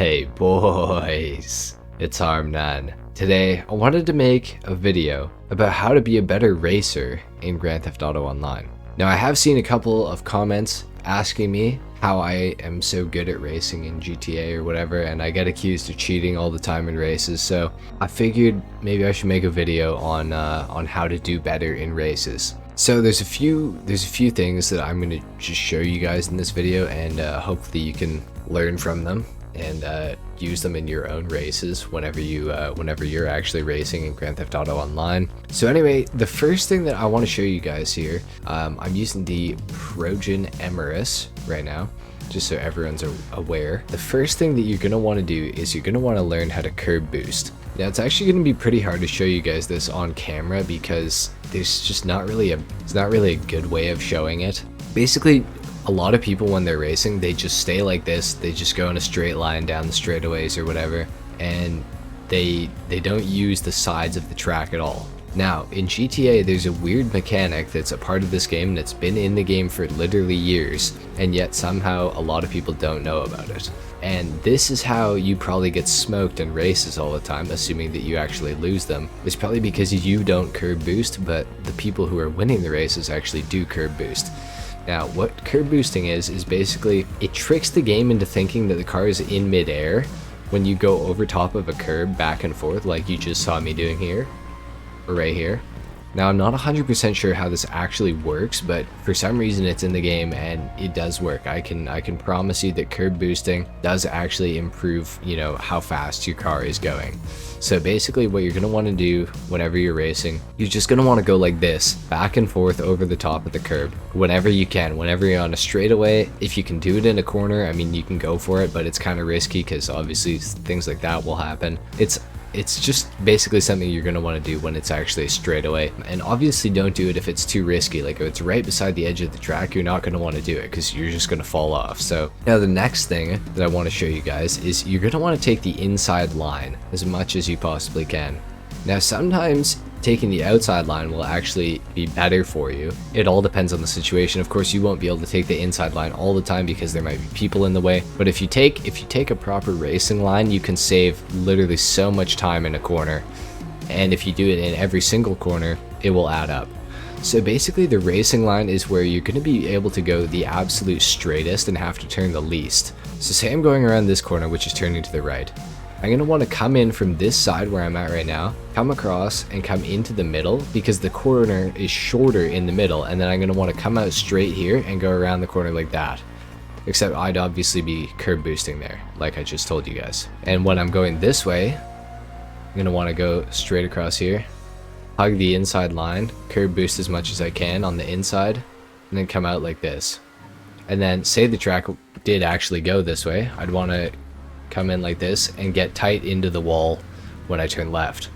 Hey boys, it's HarmNone. Today, I wanted to make a video about how to be a better racer in Grand Theft Auto Online. Now, I have seen a couple of comments asking me how I am so good at racing in GTA or whatever, and I get accused of cheating all the time in races, so I figured maybe I should make a video on how to do better in races. So there's a few things that I'm going to just show you guys in this video, and hopefully you can learn from them and use them in your own races whenever you're actually racing in Grand Theft Auto Online. So anyway, the first thing that I want to show you guys here, I'm using the Trojan Emerus right now, just so everyone's aware. The first thing that you're going to want to do is you're going to want to learn how to curb boost. Now, it's actually going to be pretty hard to show you guys this on camera because there's just not really a good way of showing it. Basically, a lot of people when they're racing, they just stay like this, they just go in a straight line down the straightaways or whatever, and they don't use the sides of the track at all. Now, in GTA, there's a weird mechanic that's a part of this game and it's been in the game for literally years, and yet somehow a lot of people don't know about it. And this is how you probably get smoked in races all the time, assuming that you actually lose them. It's probably because you don't curb boost, but the people who are winning the races actually do curb boost. Now, what curb boosting is basically, it tricks the game into thinking that the car is in midair when you go over top of a curb back and forth like you just saw me doing here, or right here. Now, I'm not 100% sure how this actually works, but for some reason it's in the game and it does work. I can promise you that curb boosting does actually improve, you know, how fast your car is going. So basically what you're going to want to do whenever you're racing, you're just going to want to go like this, back and forth over the top of the curb whenever you can. Whenever you're on a straightaway, if you can do it in a corner, I mean, you can go for it, but it's kind of risky because obviously things like that will happen. It's just basically something you're going to want to do when it's actually a straightaway. And obviously don't do it if it's too risky. Like if it's right beside the edge of the track, you're not going to want to do it because you're just going to fall off. So now the next thing that I want to show you guys is you're going to want to take the inside line as much as you possibly can. Now, sometimes taking the outside line will actually be better for you. It all depends on the situation. Of course, you won't be able to take the inside line all the time because there might be people in the way. But if you take a proper racing line, you can save literally so much time in a corner. And if you do it in every single corner, it will add up. So basically, the racing line is where you're going to be able to go the absolute straightest and have to turn the least. So say I'm going around this corner, which is turning to the right. I'm going to want to come in from this side where I'm at right now, come across and come into the middle because the corner is shorter in the middle, and then I'm going to want to come out straight here and go around the corner like that. Except I'd obviously be curb boosting there, like I just told you guys. And when I'm going this way, I'm going to want to go straight across here, hug the inside line, curb boost as much as I can on the inside, and then come out like this. And then say the track did actually go this way, I'd want to come in like this and get tight into the wall when I turn left.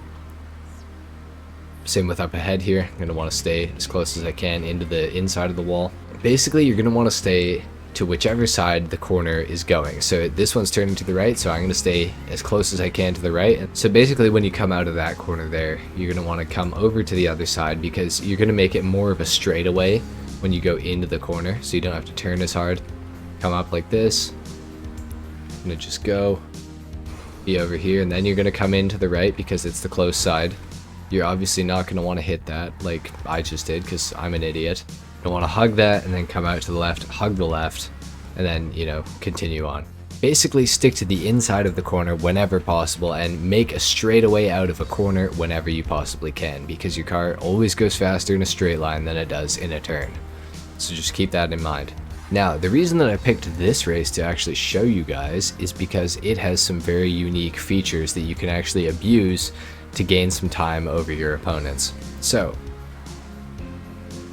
Same with up ahead here. I'm going to want to stay as close as I can into the inside of the wall. Basically, you're going to want to stay to whichever side the corner is going. So this one's turning to the right, so I'm going to stay as close as I can to the right. And so basically when you come out of that corner there, you're going to want to come over to the other side because you're going to make it more of a straightaway when you go into the corner, so you don't have to turn as hard. Come up like this. I'm gonna just go be over here, and then you're gonna come in to the right because it's the close side. You're obviously not gonna want to hit that like I just did because I'm an idiot. You don't want to hug that and then come out to the left, hug the left, and then, you know, continue on. Basically stick to the inside of the corner whenever possible and make a straightaway out of a corner whenever you possibly can, because your car always goes faster in a straight line than it does in a turn. So just keep that in mind. Now, the reason that I picked this race to actually show you guys is because it has some very unique features that you can actually abuse to gain some time over your opponents. So,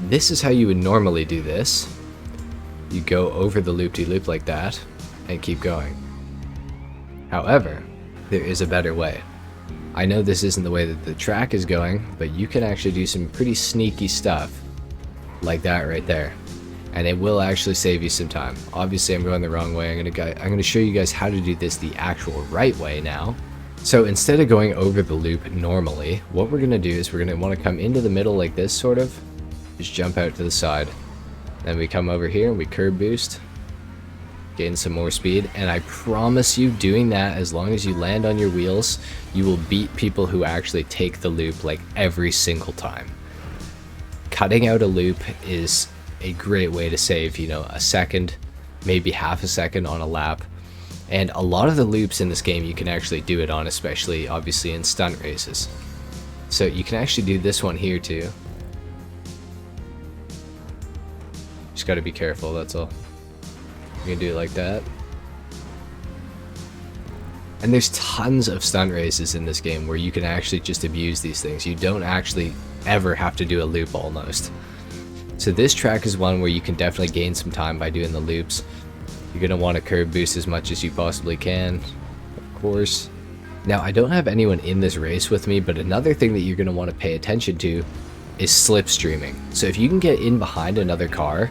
this is how you would normally do this. You go over the loop-de-loop like that and keep going. However, there is a better way. I know this isn't the way that the track is going, but you can actually do some pretty sneaky stuff like that right there. And it will actually save you some time. Obviously, I'm going the wrong way. I'm going to show you guys how to do this the actual right way now. So instead of going over the loop normally, what we're going to do is we're going to want to come into the middle like this, sort of. Just jump out to the side. Then we come over here and we curb boost. gain some more speed, and I promise you, doing that, as long as you land on your wheels, you will beat people who actually take the loop like every single time. Cutting out a loop is a great way to save, you know, a second, maybe half a second on a lap. And a lot of the loops in this game you can actually do it on, especially obviously in stunt races. So you can actually do this one here too. Just gotta be careful, that's all. You can do it like that. And there's tons of stunt races in this game where you can actually just abuse these things. You don't actually ever have to do a loop almost. So this track is one where you can definitely gain some time by doing the loops. You're going to want to curb boost as much as you possibly can, of course. Now, I don't have anyone in this race with me, but another thing that you're going to want to pay attention to is slipstreaming. So if you can get in behind another car,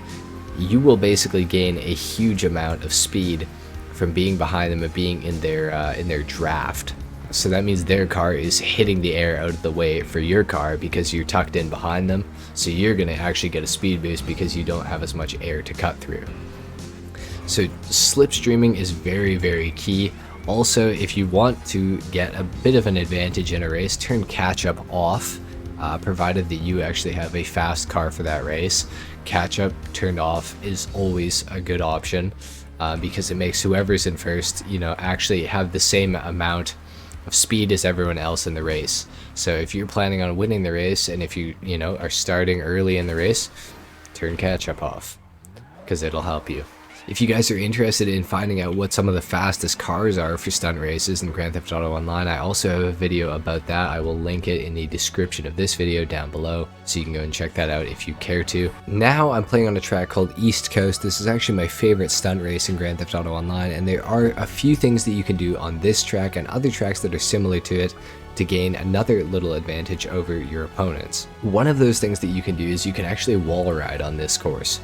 you will basically gain a huge amount of speed from being behind them and being in their draft. So that means their car is hitting the air out of the way for your car because you're tucked in behind them. So you're going to actually get a speed boost because you don't have as much air to cut through. So slipstreaming is very, very key. Also, if you want to get a bit of an advantage in a race, turn catch up off, provided that you actually have a fast car for that race. Catch up turned off is always a good option because it makes whoever's in first, you know, actually have the same amount of speed as everyone else in the race. So if you're planning on winning the race, and if you know, are starting early in the race, turn catch up off because it'll help you. If you guys are interested in finding out what some of the fastest cars are for stunt races in Grand Theft Auto Online, I also have a video about that. I will link it in the description of this video down below, so you can go and check that out if you care to. Now I'm playing on a track called East Coast. This is actually my favorite stunt race in Grand Theft Auto Online, and there are a few things that you can do on this track and other tracks that are similar to it to gain another little advantage over your opponents. One of those things that you can do is you can actually wall ride on this course.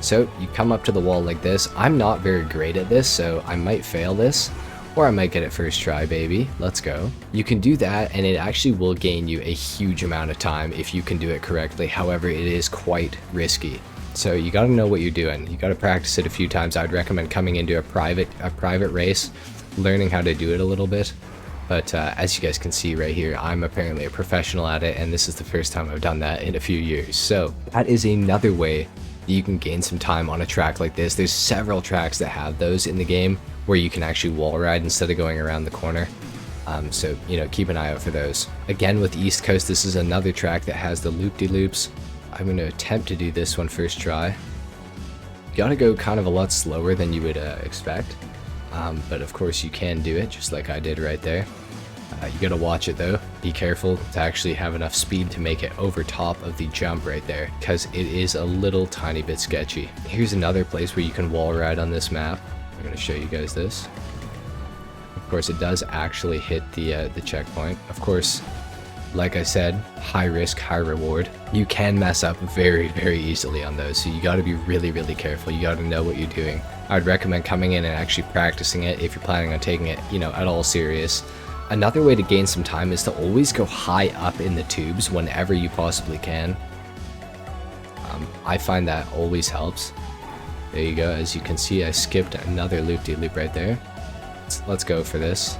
So you come up to the wall like this. I'm not very great at this, so I might fail this, or I might get it first try, baby. Let's go. You can do that, and it actually will gain you a huge amount of time if you can do it correctly. However, it is quite risky. So you got to know what you're doing. You got to practice it a few times. I'd recommend coming into a private race, learning how to do it a little bit. But as you guys can see right here, I'm apparently a professional at it, and this is the first time I've done that in a few years. So that is another way you can gain some time on a track like this. There's several tracks that have those in the game where you can actually wall ride instead of going around the corner. So, you know, keep an eye out for those. Again, with East Coast, this is another track that has the loop-de-loops. I'm going to attempt to do this one first try. You gotta go kind of a lot slower than you would expect. But of course you can do it, just like I did right there. You gotta watch it though. Be careful to actually have enough speed to make it over top of the jump right there, because it is a little tiny bit sketchy. Here's another place where you can wall ride on this map. I'm gonna show you guys this. Of course, it does actually hit the checkpoint. Of course, like I said, high risk, high reward. You can mess up very, very easily on those, so you gotta be really, really careful. You gotta know what you're doing. I'd recommend coming in and actually practicing it if you're planning on taking it, you know, at all serious. Another way to gain some time is to always go high up in the tubes whenever you possibly can. I find that always helps. There you go. As you can see, I skipped another loop-de-loop right there. Let's go for this.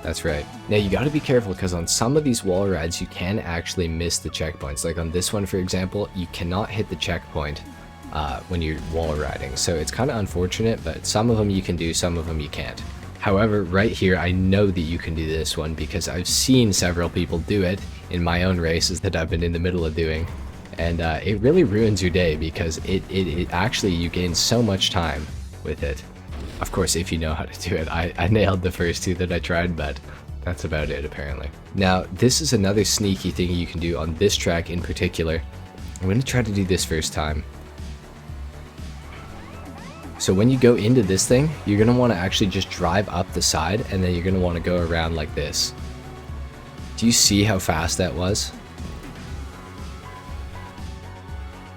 That's right. Now you got to be careful because on some of these wall rides you can actually miss the checkpoints. Like on this one, for example, you cannot hit the checkpoint when you're wall riding, so it's kind of unfortunate, but some of them you can do, some of them you can't. However, right here I know that you can do this one because I've seen several people do it in my own races that I've been in the middle of doing, and it really ruins your day because it actually, you gain so much time with it. Of course, if you know how to do it. I nailed the first two that I tried, but that's about it apparently. Now this is another sneaky thing you can do on this track in particular. I'm going to try to do this first time. So when you go into this thing, you're going to want to actually just drive up the side, and then you're going to want to go around like this. Do you see how fast that was?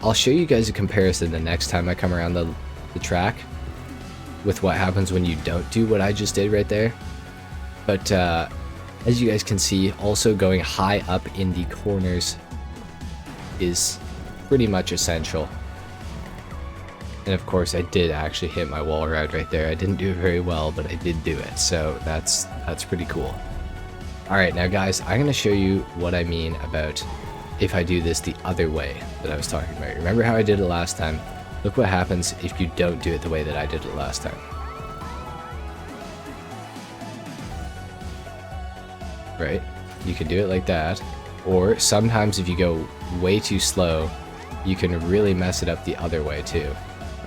I'll show you guys a comparison the next time I come around the track with what happens when you don't do what I just did right there. But as you guys can see, also going high up in the corners is pretty much essential. And of course I did actually hit my wall ride right there. I didn't do it very well, but I did do it, so that's pretty cool. Alright, now guys, I'm going to show you what I mean about if I do this the other way that I was talking about. Remember how I did it last time? Look what happens if you don't do it the way that I did it last time. Right? You can do it like that, or sometimes if you go way too slow, you can really mess it up the other way too.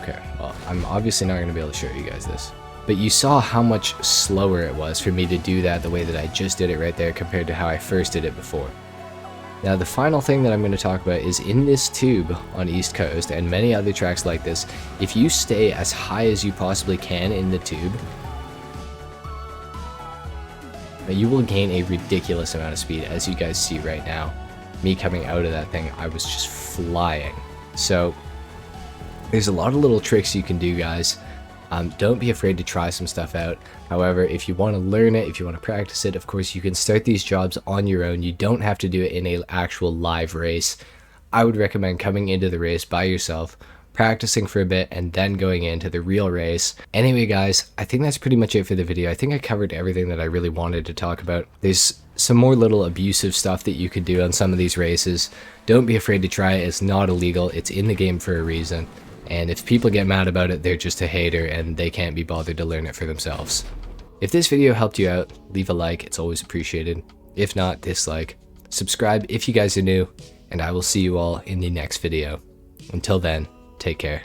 Okay, well, I'm obviously not going to be able to show you guys this. But you saw how much slower it was for me to do that the way that I just did it right there compared to how I first did it before. Now the final thing that I'm going to talk about is in this tube on East Coast and many other tracks like this, if you stay as high as you possibly can in the tube, you will gain a ridiculous amount of speed. As you guys see right now, me coming out of that thing, I was just flying. So there's a lot of little tricks you can do, guys. Don't be afraid to try some stuff out. However, if you want to learn it, if you want to practice it, of course you can start these jobs on your own. You don't have to do it in an actual live race. I would recommend coming into the race by yourself, practicing for a bit, and then going into the real race. Anyway guys, I think that's pretty much it for the video. I think I covered everything that I really wanted to talk about. There's some more little abusive stuff that you could do on some of these races. Don't be afraid to try it. It's not illegal. It's in the game for a reason. And if people get mad about it, they're just a hater and they can't be bothered to learn it for themselves. If this video helped you out, leave a like. It's always appreciated. If not, dislike. Subscribe if you guys are new, and I will see you all in the next video. Until then, take care.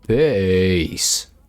Peace.